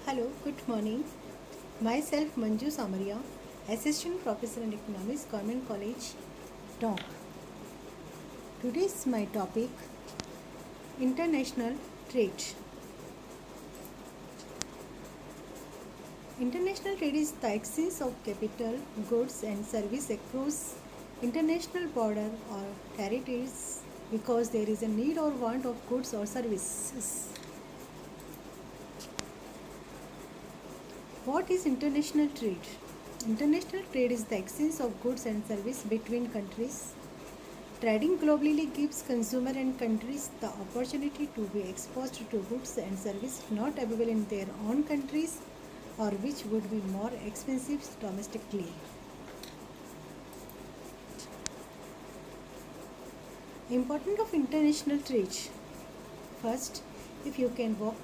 Hello, good morning. Myself Manju Samaria, Assistant Professor in Economics, Government College, Dong. Today's my topic International Trade. International trade is the exchange of capital, goods, and service across international border or territories because there is a need or want of goods or services. What is international trade? International trade is the exchange of goods and services between countries. Trading globally gives consumers and countries the opportunity to be exposed to goods and services not available in their own countries or which would be more expensive domestically. Importance of international trade. First, if you can walk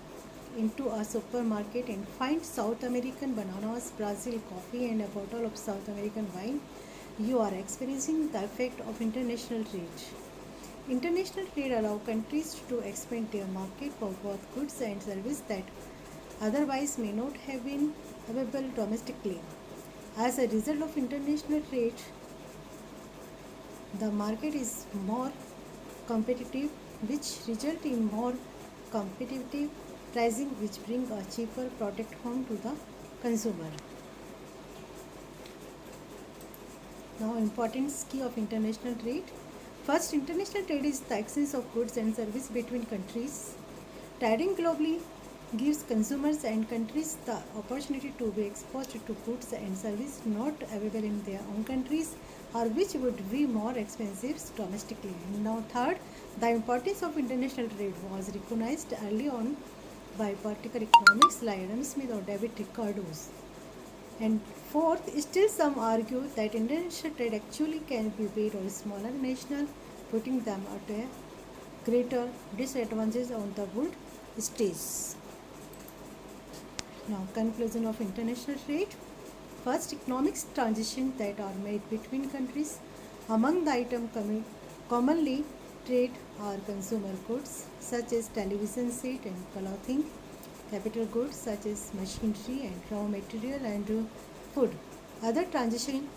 into a supermarket and find South American bananas, Brazil coffee, and a bottle of South American wine, you are experiencing the effect of international trade. International trade allows countries to expand their market for both goods and services that otherwise may not have been available domestically. As a result of international trade, the market is more competitive, which result in more competitive pricing, which bring a cheaper product home to the consumer. Now, importance key of international trade. First, international trade is the exchange of goods and services between countries. Trading globally gives consumers and countries the opportunity to be exposed to goods and services not available in their own countries or which would be more expensive domestically. Now, third, the importance of international trade was recognized early on by political economics like Adam Smith or David Ricardo. And fourth, still some argue that international trade actually can be big or smaller national, putting them at a greater disadvantage on the world stage. Now, conclusion of international trade. First, economics transactions that are made between countries. Among the items commonly trade are consumer goods such as television set and clothing, capital goods such as machinery and raw material and food. Other transactions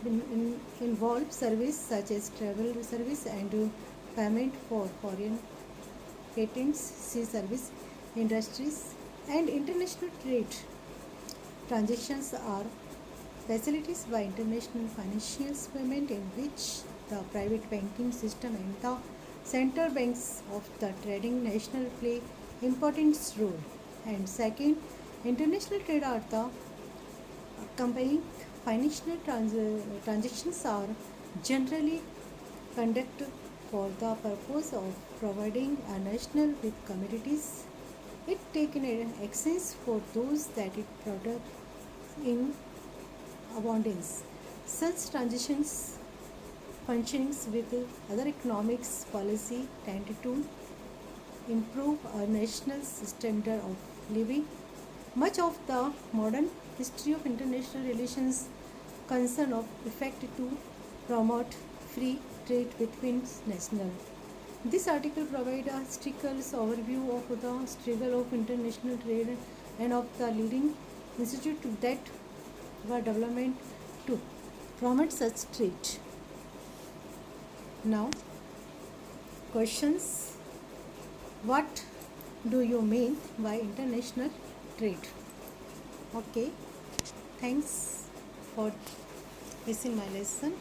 involve service such as travel service and payment for foreign patents, sea service industries, and international trade. Transactions are facilities by international financial payment in which the private banking system and the central banks of the trading national play important role. And second, international trade are the accompanying financial transactions are generally conducted for the purpose of providing a national with commodities it taken in exchange for those that it product in abundance. Such transitions functions with other economics policy tend to improve our national standard of living. Much of the modern history of international relations concern of effect to promote free trade between nations. This article provides a historical overview of the struggle of international trade and of the leading institutes that were development to promote such trade. Now, questions. What do you mean by international trade? Okay, thanks for listening my lesson.